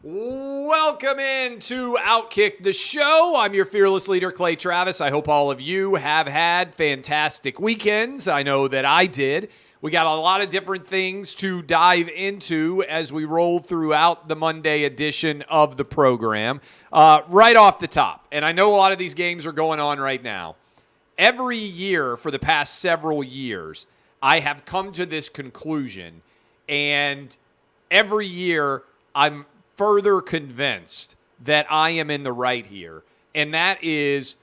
Welcome into Outkick the Show. I'm your fearless leader, Clay Travis. I hope all of you have had fantastic weekends. I know that I did. We got a lot of different things to dive into as we roll throughout the Monday edition of the program. Right off the top, and I know a lot of these games are going on right now. Every year for the past several years, I have come to this conclusion, and every year I'm further convinced that I am in the right here, and that is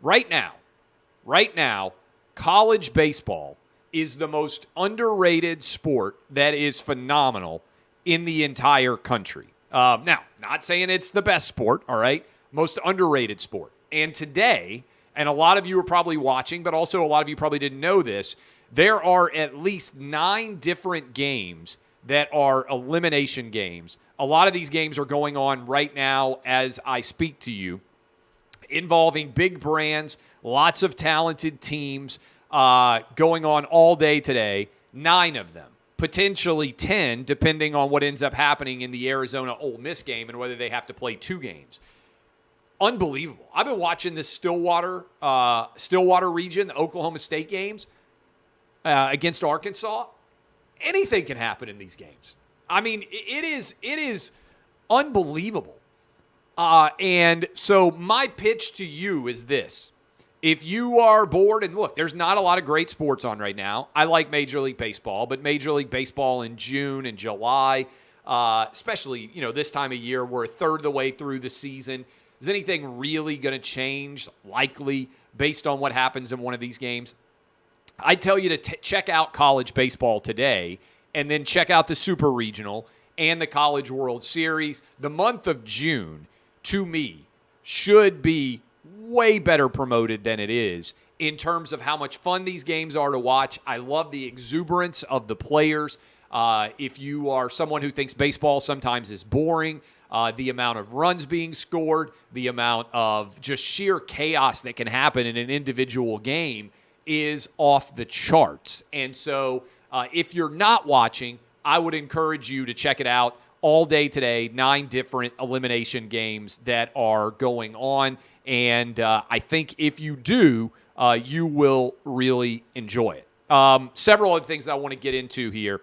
right now, college baseball is the most underrated sport that is phenomenal in the entire country. Now, not saying it's the best sport, all right? Most underrated sport. And today, and a lot of you are probably watching, but also a lot of you probably didn't know this, there are at least 9 different games that are elimination games. A lot of these games are going on right now as I speak to you, involving big brands, lots of talented teams going on all day today. 9 of them, potentially 10, depending on what ends up happening in the Arizona-Ole Miss game and whether they have to play 2 games. Unbelievable. I've been watching this Stillwater region, the Oklahoma State games against Arkansas. Anything can happen in these games. I mean, it is unbelievable. And so my pitch to you is this. If you are bored, and look, there's not a lot of great sports on right now. I like Major League Baseball, but Major League Baseball in June and July, especially, this time of year, we're a third of the way through the season. Is anything really going to change? Likely, based on what happens in one of these games. I tell you to check out college baseball today, and then check out the Super Regional and the College World Series. The month of June, to me, should be way better promoted than it is in terms of how much fun these games are to watch. I love the exuberance of the players. If you are someone who thinks baseball sometimes is boring, the amount of runs being scored, the amount of just sheer chaos that can happen in an individual game is off the charts. And so if you're not watching, I would encourage you to check it out all day today. 9 different elimination games that are going on. And I think if you do, you will really enjoy it. Several other things I want to get into here.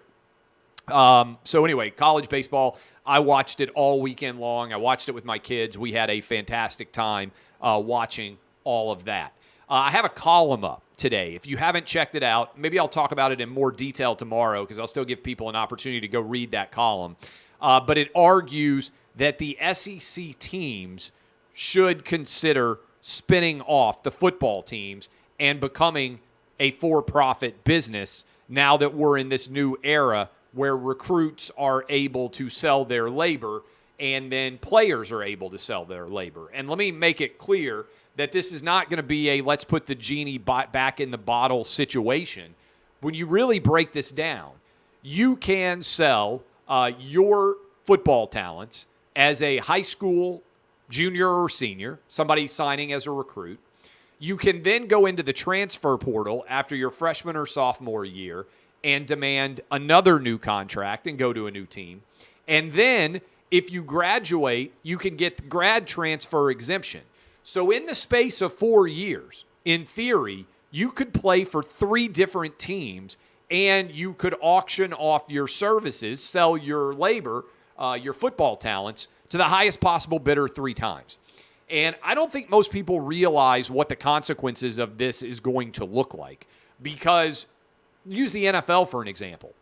So anyway, college baseball, I watched it all weekend long. I watched it with my kids. We had a fantastic time watching all of that. I have a column up today. If you haven't checked it out, maybe I'll talk about it in more detail tomorrow because I'll still give people an opportunity to go read that column. But it argues that the SEC teams should consider spinning off the football teams and becoming a for-profit business now that we're in this new era where recruits are able to sell their labor and then players are able to sell their labor. And let me make it clear that this is not going to be a let's put the genie back in the bottle situation. When you really break this down, you can sell your football talents as a high school junior or senior, somebody signing as a recruit. You can then go into the transfer portal after your freshman or sophomore year and demand another new contract and go to a new team. And then if you graduate, you can get the grad transfer exemption. So in the space of 4 years, in theory, you could play for 3 different teams and you could auction off your services, sell your labor, your football talents to the highest possible bidder 3 times. And I don't think most people realize what the consequences of this is going to look like because use the NFL for an example.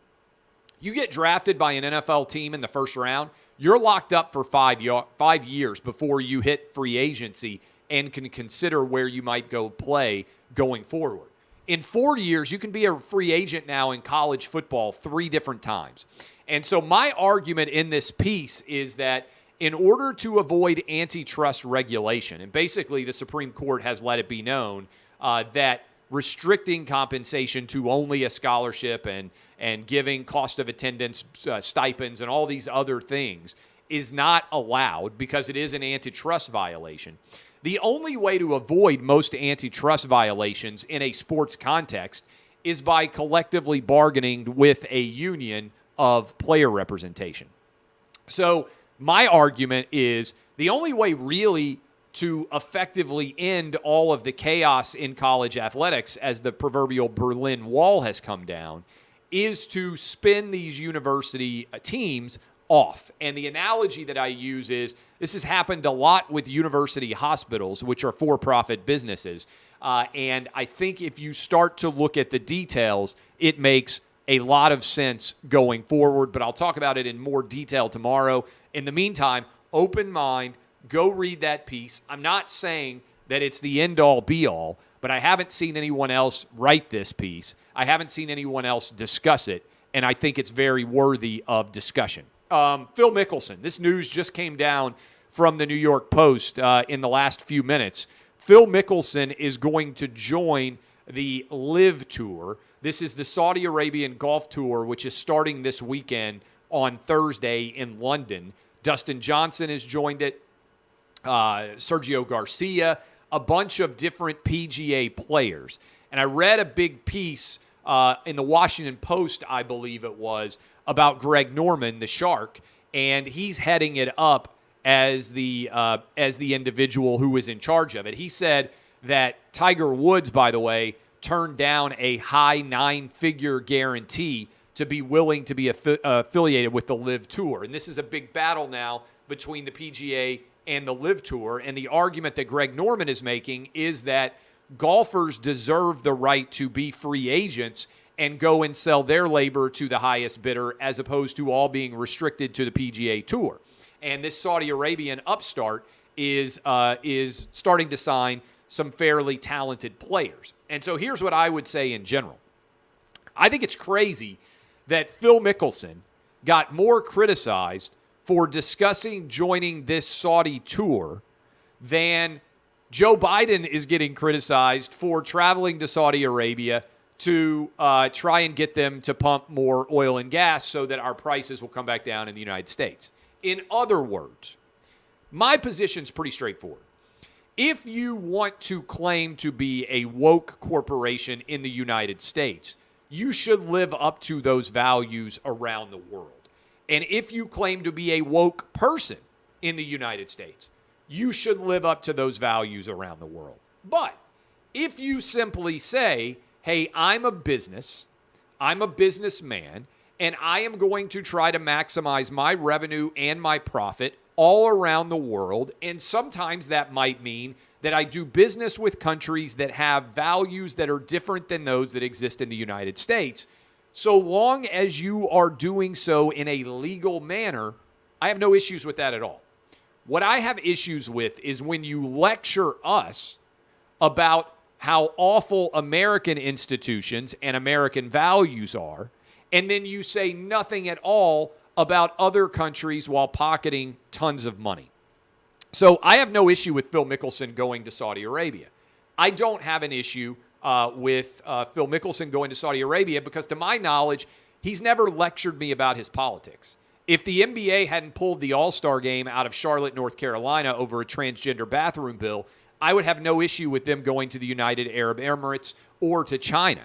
You get drafted by an NFL team in the first round, you're locked up for 5 years before you hit free agency and can consider where you might go play going forward. In 4 years, you can be a free agent now in college football 3 different times. And so my argument in this piece is that in order to avoid antitrust regulation, and basically the Supreme Court has let it be known that restricting compensation to only a scholarship and giving cost of attendance stipends and all these other things is not allowed because it is an antitrust violation. The only way to avoid most antitrust violations in a sports context is by collectively bargaining with a union of player representation. So my argument is the only way really to effectively end all of the chaos in college athletics as the proverbial Berlin Wall has come down is to spin these university teams off. And the analogy that I use is this has happened a lot with university hospitals, which are for-profit businesses. And I think if you start to look at the details, it makes a lot of sense going forward. But I'll talk about it in more detail tomorrow. In the meantime, open mind, go read that piece. I'm not saying that it's the end-all, be-all, but I haven't seen anyone else write this piece. I haven't seen anyone else discuss it, and I think it's very worthy of discussion. Phil Mickelson, this news just came down from the New York Post in the last few minutes. Phil Mickelson is going to join the LIV Tour. This is the Saudi Arabian Golf Tour, which is starting this weekend on Thursday in London. Dustin Johnson has joined it. Sergio Garcia, a bunch of different PGA players. And I read a big piece in the Washington Post, I believe it was, about Greg Norman, the Shark, and he's heading it up as the individual who is in charge of it. He said that Tiger Woods, by the way, turned down a high 9-figure guarantee to be willing to be affiliated with the LIV Tour. And this is a big battle now between the PGA and the LIV Tour. And the argument that Greg Norman is making is that golfers deserve the right to be free agents and go and sell their labor to the highest bidder as opposed to all being restricted to the PGA Tour. And this Saudi Arabian upstart is starting to sign some fairly talented players. And so here's what I would say in general. I think it's crazy that Phil Mickelson got more criticized for discussing joining this Saudi tour than Joe Biden is getting criticized for traveling to Saudi Arabia to try and get them to pump more oil and gas so that our prices will come back down in the United States. In other words, my position's pretty straightforward. If you want to claim to be a woke corporation in the United States, you should live up to those values around the world. And if you claim to be a woke person in the United States, you should live up to those values around the world. But if you simply say, hey, I'm a businessman, and I am going to try to maximize my revenue and my profit all around the world, and sometimes that might mean that I do business with countries that have values that are different than those that exist in the United States, so long as you are doing so in a legal manner, I have no issues with that at all. What I have issues with is when you lecture us about how awful American institutions and American values are, and then you say nothing at all about other countries while pocketing tons of money. So I have no issue with Phil Mickelson going to Saudi Arabia. I don't have an issue with Phil Mickelson going to Saudi Arabia because, to my knowledge, he's never lectured me about his politics. If the NBA hadn't pulled the All-Star game out of Charlotte, North Carolina over a transgender bathroom bill, I would have no issue with them going to the United Arab Emirates or to China.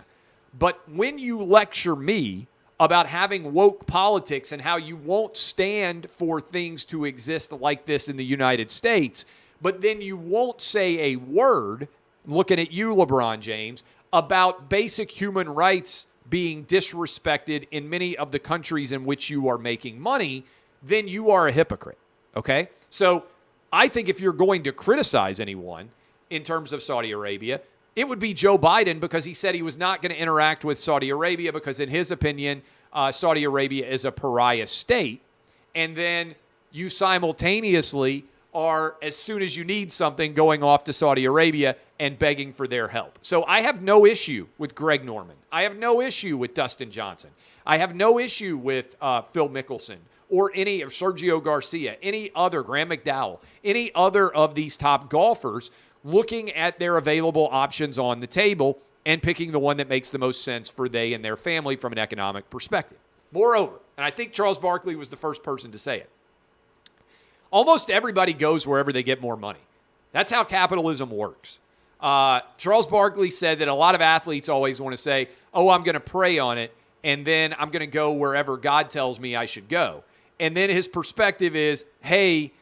But when you lecture me about having woke politics and how you won't stand for things to exist like this in the United States, but then you won't say a word, looking at you, LeBron James, about basic human rights being disrespected in many of the countries in which you are making money, then you are a hypocrite, okay? So I think if you're going to criticize anyone in terms of Saudi Arabia, it would be Joe Biden, because he said he was not going to interact with Saudi Arabia because, in his opinion, Saudi Arabia is a pariah state. And then you simultaneously are, as soon as you need something, going off to Saudi Arabia and begging for their help. So I have no issue with Greg Norman. I have no issue with Dustin Johnson. I have no issue with Phil Mickelson or any of Sergio Garcia, any other, Graham McDowell, any other of these top golfers looking at their available options on the table and picking the one that makes the most sense for they and their family from an economic perspective. Moreover, and I think Charles Barkley was the first person to say it, almost everybody goes wherever they get more money. That's how capitalism works. Charles Barkley said that a lot of athletes always want to say, oh, I'm going to pray on it, and then I'm going to go wherever God tells me I should go. And then his perspective is, hey,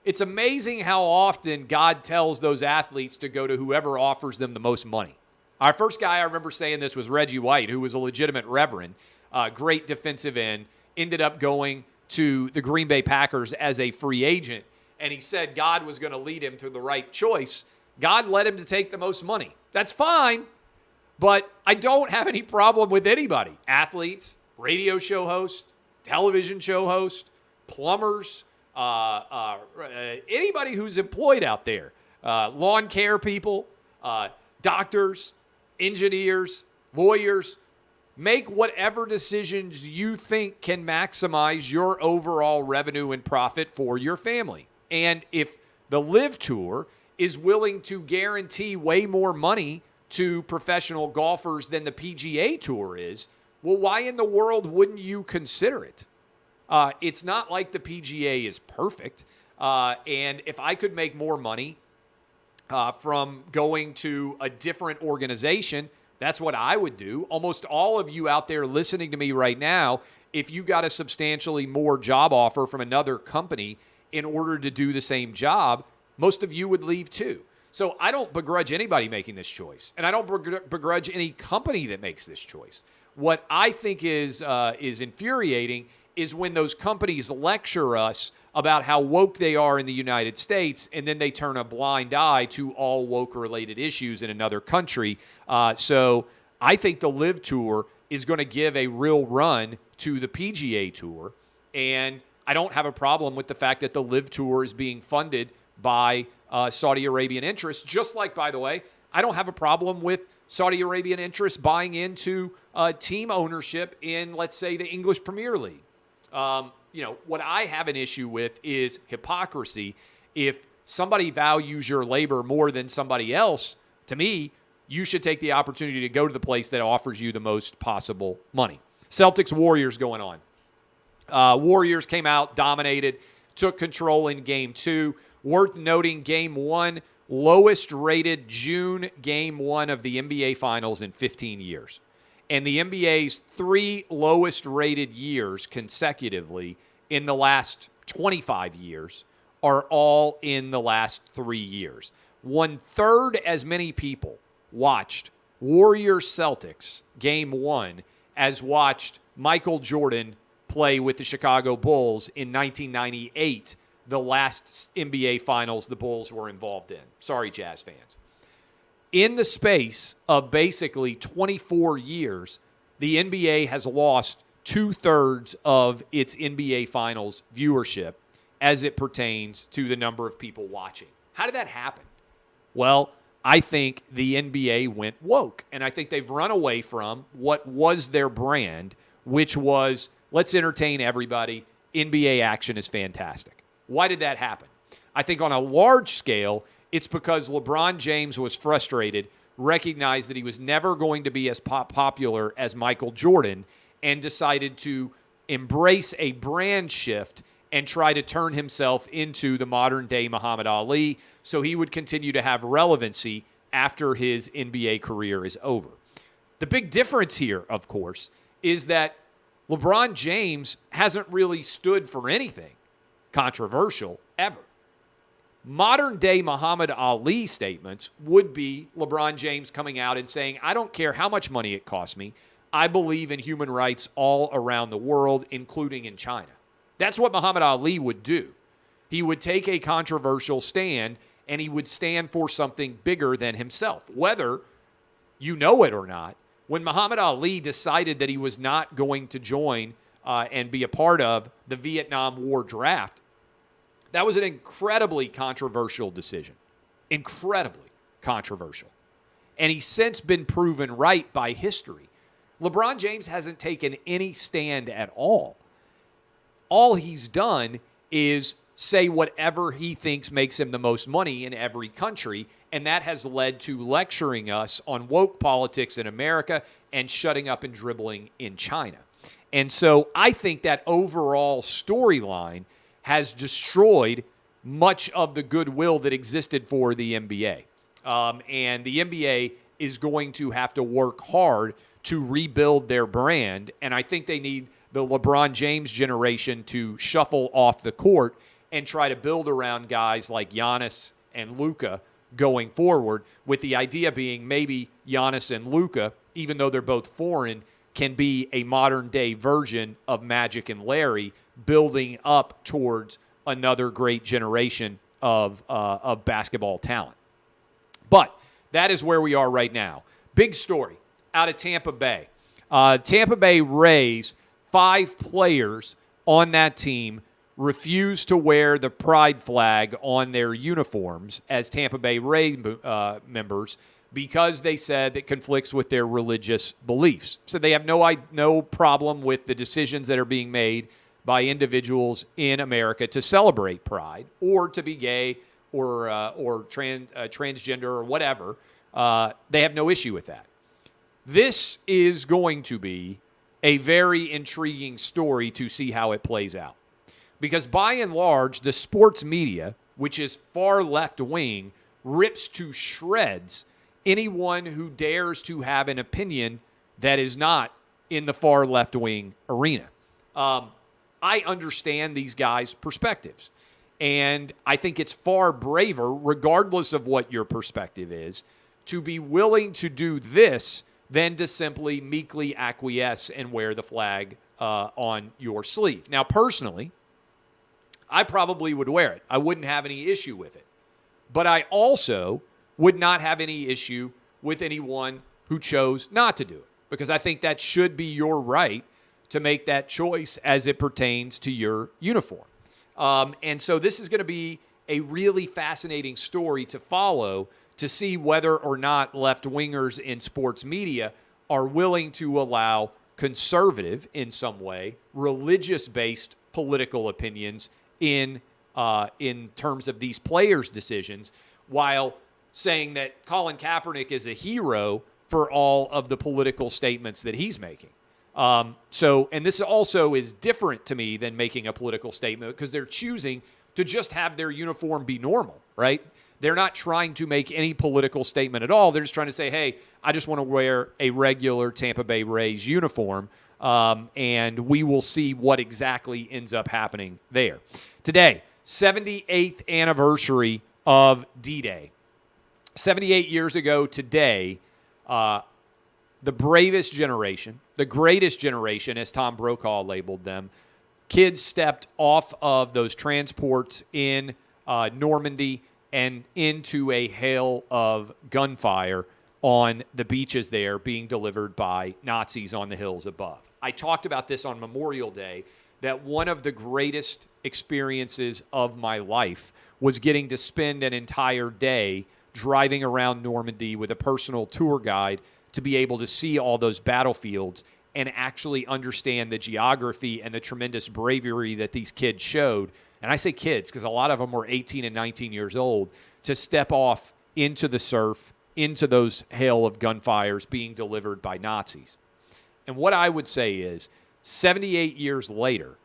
it's amazing how often God tells those athletes to go to whoever offers them the most money. Our first guy I remember saying this was Reggie White, who was a legitimate reverend, great defensive end, ended up going to the Green Bay Packers as a free agent. And he said God was going to lead him to the right choice. God led him to take the most money. That's fine, but I don't have any problem with anybody. Athletes, radio show hosts, television show hosts, plumbers, anybody who's employed out there, lawn care people, doctors, engineers, lawyers, make whatever decisions you think can maximize your overall revenue and profit for your family. And if the Live Tour is willing to guarantee way more money to professional golfers than the PGA Tour is, well, why in the world wouldn't you consider it? It's not like the PGA is perfect. And if I could make more money from going to a different organization, that's what I would do. Almost all of you out there listening to me right now, if you got a substantially more job offer from another company in order to do the same job, most of you would leave too. So I don't begrudge anybody making this choice, and I don't begrudge any company that makes this choice. What I think is infuriating is when those companies lecture us about how woke they are in the United States, and then they turn a blind eye to all woke-related issues in another country. So I think the Live Tour is going to give a real run to the PGA Tour, and I don't have a problem with the fact that the Live Tour is being funded by Saudi Arabian interests, just like, by the way, I don't have a problem with Saudi Arabian interests buying into team ownership in, let's say, the English Premier League. What I have an issue with is hypocrisy. If somebody values your labor more than somebody else, to me, you should take the opportunity to go to the place that offers you the most possible money. Celtics-Warriors going on. Warriors came out, dominated, took control in Game 2. Worth noting, Game 1, lowest-rated June Game 1 of the NBA Finals in 15 years. And the NBA's 3 lowest-rated years consecutively in the last 25 years are all in the last 3 years. 1/3 as many people watched Warriors-Celtics Game 1 as watched Michael Jordan play with the Chicago Bulls in 1998, the last NBA Finals the Bulls were involved in. Sorry, Jazz fans. In the space of basically 24 years, the NBA has lost 2/3 of its NBA Finals viewership as it pertains to the number of people watching. How did that happen? Well, I think the NBA went woke, and I think they've run away from what was their brand, which was, let's entertain everybody. NBA action is fantastic. Why did that happen? I think on a large scale, it's because LeBron James was frustrated, recognized that he was never going to be as popular as Michael Jordan, and decided to embrace a brand shift and try to turn himself into the modern-day Muhammad Ali so he would continue to have relevancy after his NBA career is over. The big difference here, of course, is that LeBron James hasn't really stood for anything controversial ever. Modern-day Muhammad Ali statements would be LeBron James coming out and saying, I don't care how much money it costs me. I believe in human rights all around the world, including in China. That's what Muhammad Ali would do. He would take a controversial stand, and he would stand for something bigger than himself. Whether you know it or not, when Muhammad Ali decided that he was not going to join and be a part of the Vietnam War draft, that was an incredibly controversial decision. Incredibly controversial. And he's since been proven right by history. LeBron James hasn't taken any stand at all. All he's done is say whatever he thinks makes him the most money in every country, and that has led to lecturing us on woke politics in America and shutting up and dribbling in China. And so I think that overall storyline has destroyed much of the goodwill that existed for the NBA. And the NBA is going to have to work hard to rebuild their brand, and I think they need the LeBron James generation to shuffle off the court and try to build around guys like Giannis and Luka going forward, with the idea being maybe Giannis and Luka, even though they're both foreign, can be a modern-day version of Magic and Larry, building up towards another great generation of basketball talent. But that is where we are right now. Big story out of Tampa Bay. Tampa Bay Rays, 5 players on that team refused to wear the pride flag on their uniforms as Tampa Bay Rays members because they said it conflicts with their religious beliefs. So they have no problem with the decisions that are being made by individuals in America to celebrate pride or to be gay or transgender or whatever. They have no issue with that. This is going to be a very intriguing story to see how it plays out. Because by and large, the sports media, which is far left-wing, rips to shreds anyone who dares to have an opinion that is not in the far left-wing arena. I understand these guys' perspectives. And I think it's far braver, regardless of what your perspective is, to be willing to do this than to simply meekly acquiesce and wear the flag on your sleeve. Now, personally, I probably would wear it. I wouldn't have any issue with it. But I also would not have any issue with anyone who chose not to do it, because I think that should be your right to make that choice as it pertains to your uniform. And so this is going to be a really fascinating story to follow to see whether or not left-wingers in sports media are willing to allow conservative, in some way, religious-based political opinions in terms of these players' decisions, while saying that Colin Kaepernick is a hero for all of the political statements that he's making. And this also is different to me than making a political statement, because they're choosing to just have their uniform be normal, right? They're not trying to make any political statement at all. They're just trying to say, hey, I just want to wear a regular Tampa Bay Rays uniform, and we will see what exactly ends up happening there. Today, 78th anniversary of D-Day. 78 years ago today, the bravest generation, the greatest generation, as Tom Brokaw labeled them, kids stepped off of those transports in Normandy and into a hail of gunfire on the beaches there, being delivered by Nazis on the hills above. I talked about this on Memorial Day, that one of the greatest experiences of my life was getting to spend an entire day driving around Normandy with a personal tour guide to be able to see all those battlefields and actually understand the geography and the tremendous bravery that these kids showed. And I say kids because a lot of them were 18 and 19 years old, to step off into the surf, into those hail of gunfires being delivered by Nazis. And what I would say is, 78 years later,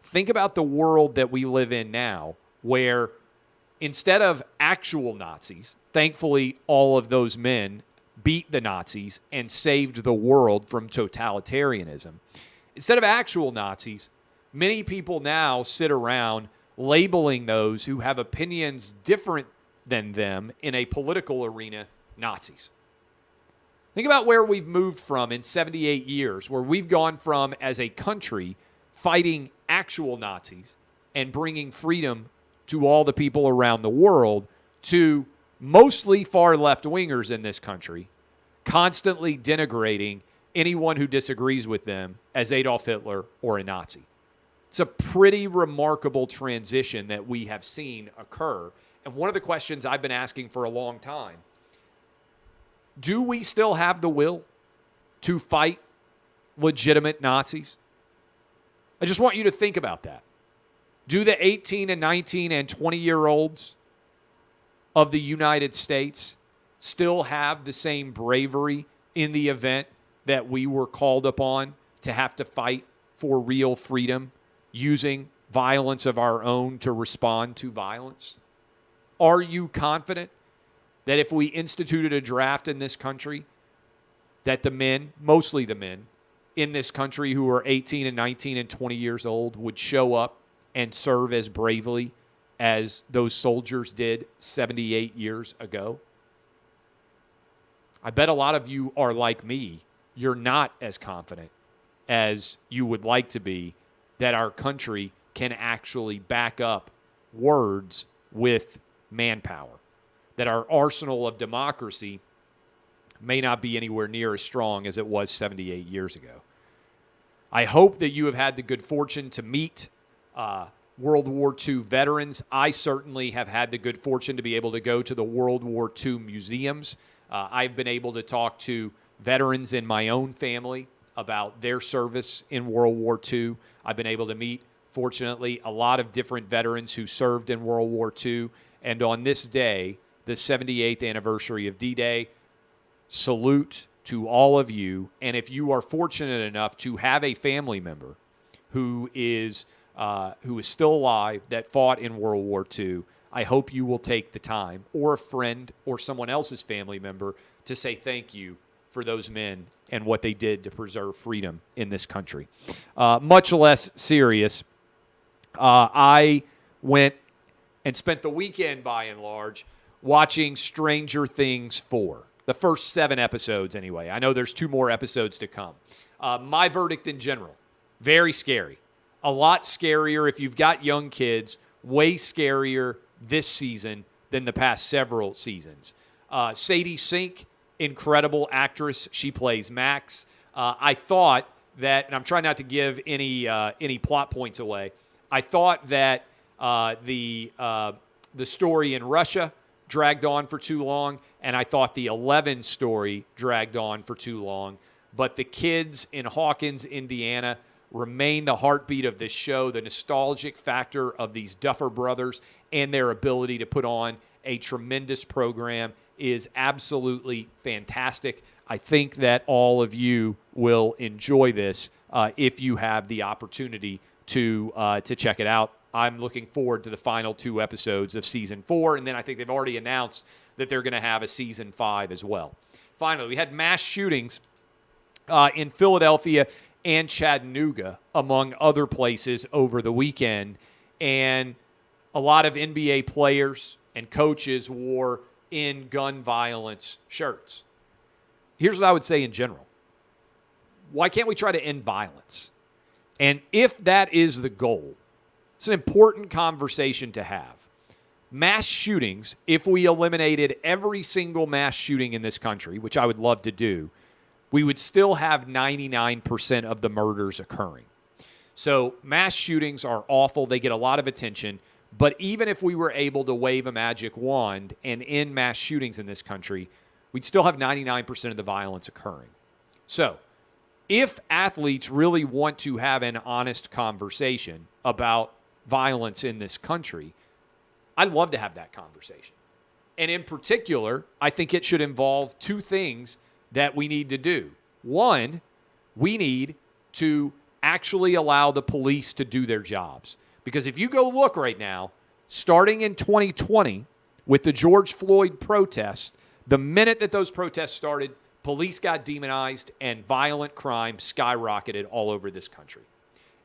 think about the world that we live in now, where instead of actual Nazis, thankfully all of those men beat the Nazis and saved the world from totalitarianism. Instead of actual Nazis, many people now sit around labeling those who have opinions different than them in a political arena Nazis. Think about where we've moved from in 78 years, where we've gone from, as a country, fighting actual Nazis and bringing freedom to all the people around the world, to mostly far left-wingers in this country constantly denigrating anyone who disagrees with them as Adolf Hitler or a Nazi. It's a pretty remarkable transition that we have seen occur. And one of the questions I've been asking for a long time, do we still have the will to fight legitimate Nazis? I just want you to think about that. Do the 18 and 19 and 20-year-olds of the United States still have the same bravery in the event that we were called upon to have to fight for real freedom, using violence of our own to respond to violence? Are you confident that if we instituted a draft in this country, that the men, mostly the men, in this country who are 18 and 19 and 20 years old would show up and serve as bravely as those soldiers did 78 years ago? I bet a lot of you are like me. You're not as confident as you would like to be that our country can actually back up words with manpower, that our arsenal of democracy may not be anywhere near as strong as it was 78 years ago. I hope that you have had the good fortune to meet World War II veterans. I certainly have had the good fortune to be able to go to the World War II museums. I've been able to talk to veterans in my own family about their service in World War II. I've been able to meet, fortunately, a lot of different veterans who served in World War II. And on this day, the 78th anniversary of D-Day, salute to all of you. And if you are fortunate enough to have a family member who is still alive that fought in World War II, I hope you will take the time, or a friend or someone else's family member, to say thank you for those men and what they did to preserve freedom in this country. Much less serious, I went and spent the weekend, by and large, watching Stranger Things 4. The first 7 episodes, anyway. I know there's 2 more episodes to come. My verdict in general, very scary. A lot scarier if you've got young kids, way scarier this season than the past several seasons. Sadie Sink, incredible actress. She plays Max. I thought that, and I'm trying not to give any plot points away, I thought that the story in Russia dragged on for too long, and I thought the 11 story dragged on for too long. But the kids in Hawkins, Indiana, remain the heartbeat of this show, the nostalgic factor of these Duffer brothers, and their ability to put on a tremendous program is absolutely fantastic. I think that all of you will enjoy this if you have the opportunity to check it out. I'm looking forward to the final 2 episodes of Season 4, and then I think they've already announced that they're going to have a Season 5 as well. Finally, we had mass shootings in Philadelphia and Chattanooga, among other places, over the weekend, and a lot of NBA players and coaches wore in gun violence shirts. Here's what I would say in general. Why can't we try to end violence? And if that is the goal, it's an important conversation to have. Mass shootings, if we eliminated every single mass shooting in this country, which I would love to do, we would still have 99% of the murders occurring. So mass shootings are awful. They get a lot of attention. But even if we were able to wave a magic wand and end mass shootings in this country, we'd still have 99% of the violence occurring. So if athletes really want to have an honest conversation about violence in this country, I'd love to have that conversation. And in particular, I think it should involve 2 things that we need to do. One, we need to actually allow the police to do their jobs. Because if you go look right now, starting in 2020 with the George Floyd protests, the minute that those protests started, police got demonized and violent crime skyrocketed all over this country.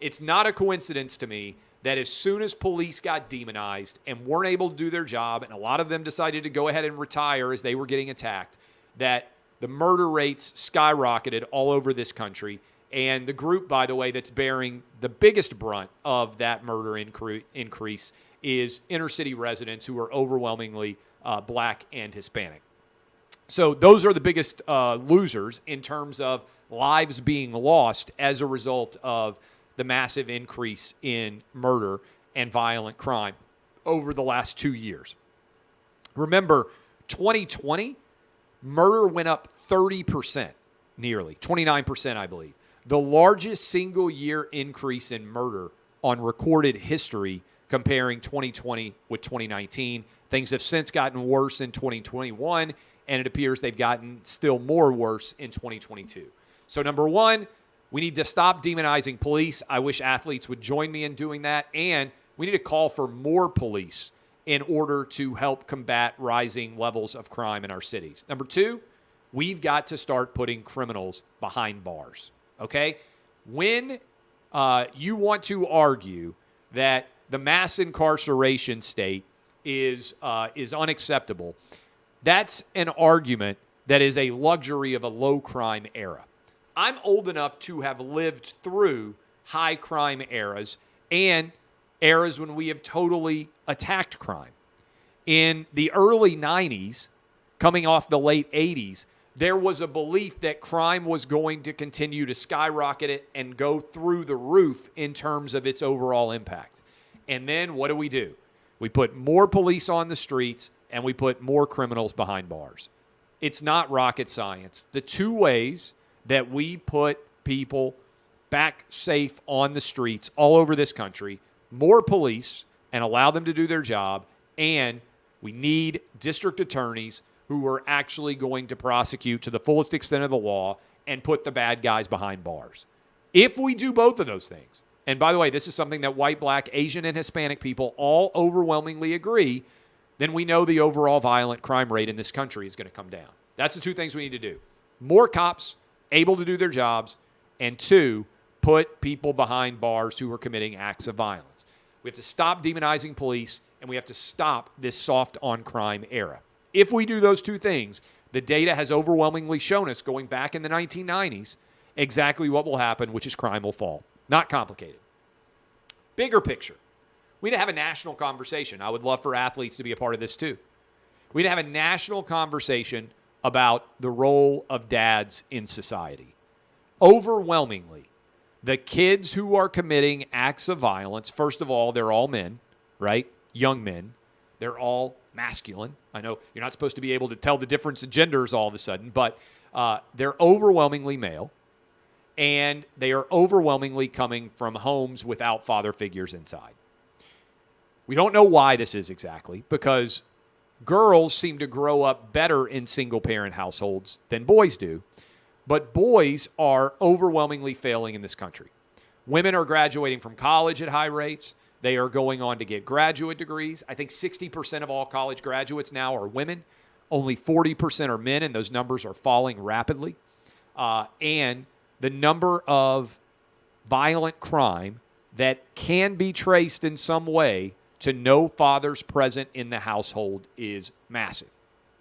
It's not a coincidence to me that as soon as police got demonized and weren't able to do their job, and a lot of them decided to go ahead and retire as they were getting attacked, that the murder rates skyrocketed all over this country. And the group, by the way, that's bearing the biggest brunt of that murder increase is inner city residents who are overwhelmingly black and Hispanic. So those are the biggest losers in terms of lives being lost as a result of the massive increase in murder and violent crime over the last 2 years. Remember, 2020, murder went up 30%, nearly 29%, I believe. The largest single year increase in murder on recorded history comparing 2020 with 2019. Things have since gotten worse in 2021, and it appears they've gotten still more worse in 2022. So number one, we need to stop demonizing police. I wish athletes would join me in doing that. And we need to call for more police in order to help combat rising levels of crime in our cities. Number two, we've got to start putting criminals behind bars. okay? When you want to argue that the mass incarceration state is unacceptable, that's an argument that is a luxury of a low-crime era. I'm old enough to have lived through high-crime eras and eras when we have totally attacked crime. In the early 90s, coming off the late 80s, there was a belief that crime was going to continue to skyrocket it and go through the roof in terms of its overall impact. And then what do? We put more police on the streets and we put more criminals behind bars. It's not rocket science. The two ways that we put people back safe on the streets all over this country, more police and allow them to do their job, and we need district attorneys who are actually going to prosecute to the fullest extent of the law and put the bad guys behind bars. If we do both of those things, and by the way, this is something that white, black, Asian, and Hispanic people all overwhelmingly agree, then we know the overall violent crime rate in this country is going to come down. That's the two things we need to do. More cops able to do their jobs, and two, put people behind bars who are committing acts of violence. We have to stop demonizing police, and we have to stop this soft on crime era. If we do those two things, the data has overwhelmingly shown us, going back in the 1990s, exactly what will happen, which is crime will fall. Not complicated. Bigger picture. We need to have a national conversation. I would love for athletes to be a part of this too. We need to have a national conversation about the role of dads in society. Overwhelmingly, the kids who are committing acts of violence, first of all, they're all men, right? Young men. They're all masculine. I know you're not supposed to be able to tell the difference in genders all of a sudden, but they're overwhelmingly male, and they are overwhelmingly coming from homes without father figures inside. We don't know why this is exactly, because girls seem to grow up better in single-parent households than boys do, but boys are overwhelmingly failing in this country. Women are graduating from college at high rates. They are going on to get graduate degrees. I think 60% of all college graduates now are women. Only 40% are men, and those numbers are falling rapidly. And the number of violent crime that can be traced in some way to no fathers present in the household is massive.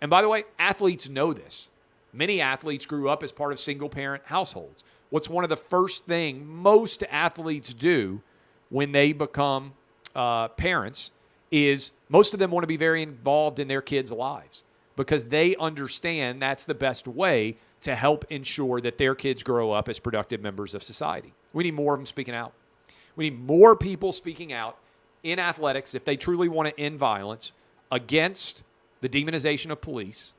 And by the way, athletes know this. Many athletes grew up as part of single-parent households. What's one of the first things most athletes do when they become parents is most of them want to be very involved in their kids' lives because they understand that's the best way to help ensure that their kids grow up as productive members of society. We need more of them speaking out. We need more people speaking out in athletics if they truly want to end violence against the demonization of police,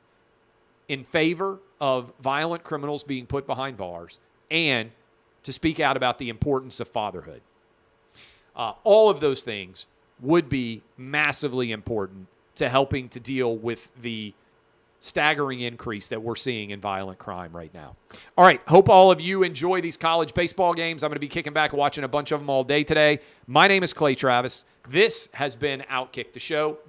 in favor of violent criminals being put behind bars, and to speak out about the importance of fatherhood. All of those things would be massively important to helping to deal with the staggering increase that we're seeing in violent crime right now. All right, hope all of you enjoy these college baseball games. I'm going to be kicking back watching a bunch of them all day today. My name is Clay Travis. This has been Outkick the Show.